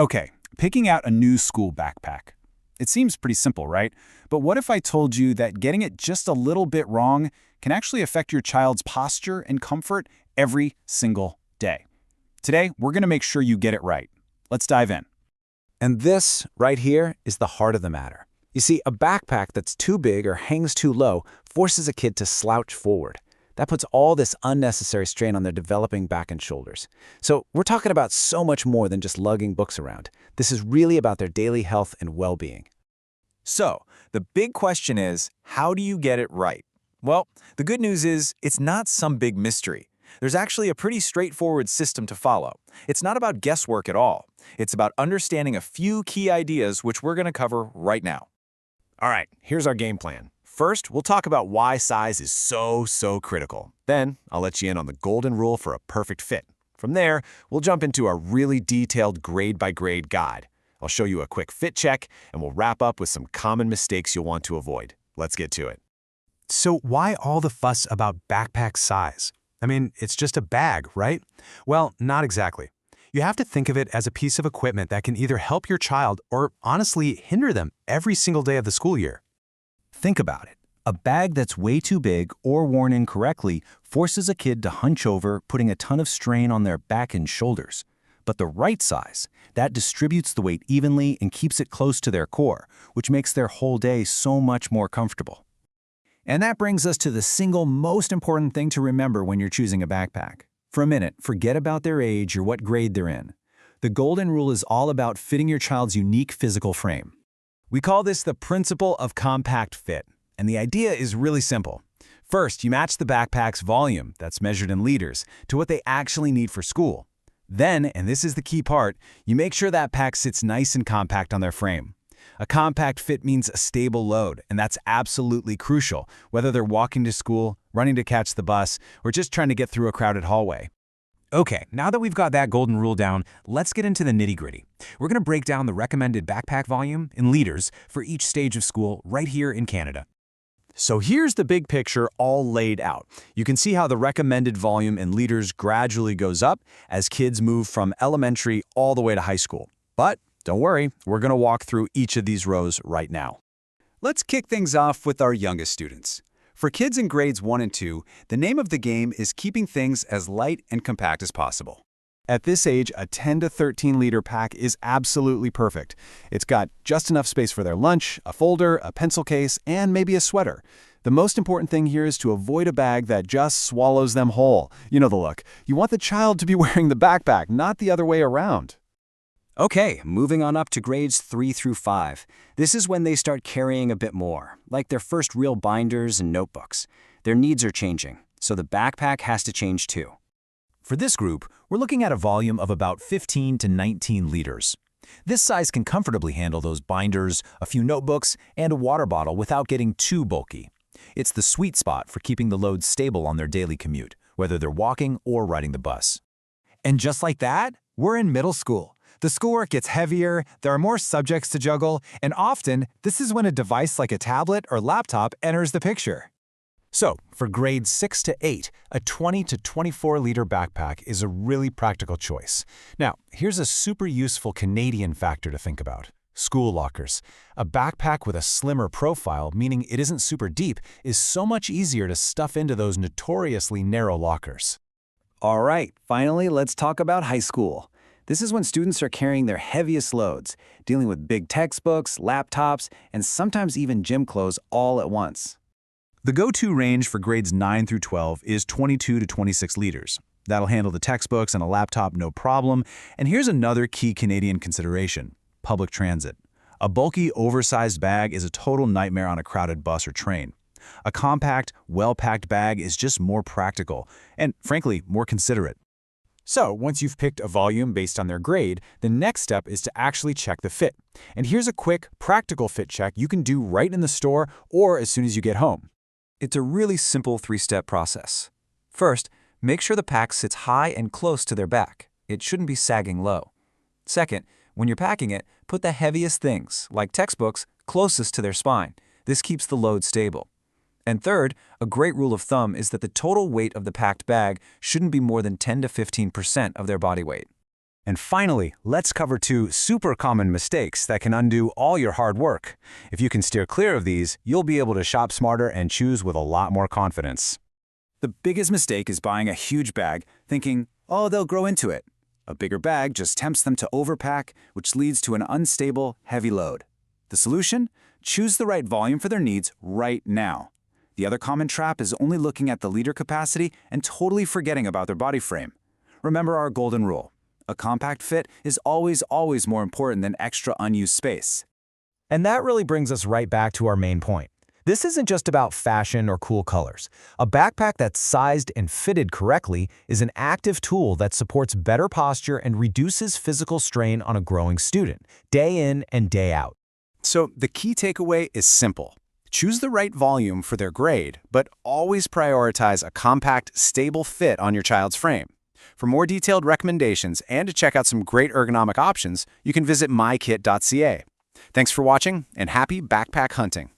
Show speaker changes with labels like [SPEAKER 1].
[SPEAKER 1] Okay, picking out a new school backpack. It seems pretty simple, right? But what if I told you that getting it just a little bit wrong can actually affect your child's posture and comfort every single day? Today, we're going to make sure you get it right. Let's dive in.
[SPEAKER 2] And this, right here, is the heart of the matter. You see, a backpack that's too big or hangs too low forces a kid to slouch forward. That puts all this unnecessary strain on their developing back and shoulders. So we're talking about so much more than just lugging books around. This is really about their daily health and well-being.
[SPEAKER 3] So, the big question is, how do you get it right? Well, the good news is it's not some big mystery. There's actually a pretty straightforward system to follow. It's not about guesswork at all. It's about understanding a few key ideas which we're going to cover right now.
[SPEAKER 4] All right, here's our game plan. First, we'll talk about why size is so critical. Then, I'll let you in on the golden rule for a perfect fit. From there, we'll jump into a really detailed grade-by-grade guide. I'll show you a quick fit check, and we'll wrap up with some common mistakes you'll want to avoid. Let's get to it.
[SPEAKER 5] So why all the fuss about backpack size? I mean, it's just a bag, right? Well, not exactly. You have to think of it as a piece of equipment that can either help your child or honestly hinder them every single day of the school year.
[SPEAKER 1] Think about it. A bag that's way too big or worn incorrectly forces a kid to hunch over, putting a ton of strain on their back and shoulders. But the right size, that distributes the weight evenly and keeps it close to their core, which makes their whole day so much more comfortable.
[SPEAKER 6] And that brings us to the single most important thing to remember when you're choosing a backpack. For a minute, forget about their age or what grade they're in. The golden rule is all about fitting your child's unique physical frame. We call this the principle of compact fit, and the idea is really simple. First, you match the backpack's volume, that's measured in liters, to what they actually need for school. Then, and this is the key part, you make sure that pack sits nice and compact on their frame. A compact fit means a stable load, and that's absolutely crucial, whether they're walking to school, running to catch the bus, or just trying to get through a crowded hallway.
[SPEAKER 5] Okay, now that we've got that golden rule down, let's get into the nitty-gritty. We're going to break down the recommended backpack volume in liters for each stage of school right here in Canada.
[SPEAKER 6] So here's the big picture all laid out. You can see how the recommended volume in liters gradually goes up as kids move from elementary all the way to high school. But don't worry, we're going to walk through each of these rows right now.
[SPEAKER 7] Let's kick things off with our youngest students. For kids in grades 1 and 2, the name of the game is keeping things as light and compact as possible.
[SPEAKER 1] At this age, a 10 to 13 liter pack is absolutely perfect. It's got just enough space for their lunch, a folder, a pencil case, and maybe a sweater. The most important thing here is to avoid a bag that just swallows them whole. You know the look. You want the child to be wearing the backpack, not the other way around.
[SPEAKER 6] Okay, moving on up to grades 3 through 5. This is when they start carrying a bit more, like their first real binders and notebooks. Their needs are changing, so the backpack has to change too.
[SPEAKER 3] For this group, we're looking at a volume of about 15 to 19 liters. This size can comfortably handle those binders, a few notebooks, and a water bottle without getting too bulky. It's the sweet spot for keeping the load stable on their daily commute, whether they're walking or riding the bus.
[SPEAKER 8] And just like that, we're in middle school. The schoolwork gets heavier, there are more subjects to juggle, and often, this is when a device like a tablet or laptop enters the picture.
[SPEAKER 5] So, for grades 6 to 8, a 20 to 24 liter backpack is a really practical choice. Now, here's a super useful Canadian factor to think about. School lockers. A backpack with a slimmer profile, meaning it isn't super deep, is so much easier to stuff into those notoriously narrow lockers.
[SPEAKER 6] All right, finally, let's talk about high school. This is when students are carrying their heaviest loads, dealing with big textbooks, laptops, and sometimes even gym clothes all at once.
[SPEAKER 1] The go-to range for grades 9 through 12 is 22 to 26 liters. That'll handle the textbooks and a laptop no problem. And here's another key Canadian consideration: public transit. A bulky, oversized bag is a total nightmare on a crowded bus or train. A compact, well-packed bag is just more practical and, frankly, more considerate.
[SPEAKER 6] So, once you've picked a volume based on their grade, the next step is to actually check the fit. And here's a quick, practical fit check you can do right in the store or as soon as you get home. It's a really simple 3-step process. First, make sure the pack sits high and close to their back. It shouldn't be sagging low. Second, when you're packing it, put the heaviest things, like textbooks, closest to their spine. This keeps the load stable. And third, a great rule of thumb is that the total weight of the packed bag shouldn't be more than 10 to 15% of their body weight.
[SPEAKER 5] And finally, let's cover 2 super common mistakes that can undo all your hard work. If you can steer clear of these, you'll be able to shop smarter and choose with a lot more confidence.
[SPEAKER 6] The biggest mistake is buying a huge bag, thinking, oh, they'll grow into it. A bigger bag just tempts them to overpack, which leads to an unstable, heavy load. The solution? Choose the right volume for their needs right now. The other common trap is only looking at the liter capacity and totally forgetting about their body frame. Remember our golden rule. A compact fit is always more important than extra unused space.
[SPEAKER 3] And that really brings us right back to our main point. This isn't just about fashion or cool colors. A backpack that's sized and fitted correctly is an active tool that supports better posture and reduces physical strain on a growing student, day in and day out.
[SPEAKER 7] So the key takeaway is simple. Choose the right volume for their grade, but always prioritize a compact, stable fit on your child's frame. For more detailed recommendations and to check out some great ergonomic options, you can visit mykit.ca. Thanks for watching and happy backpack hunting.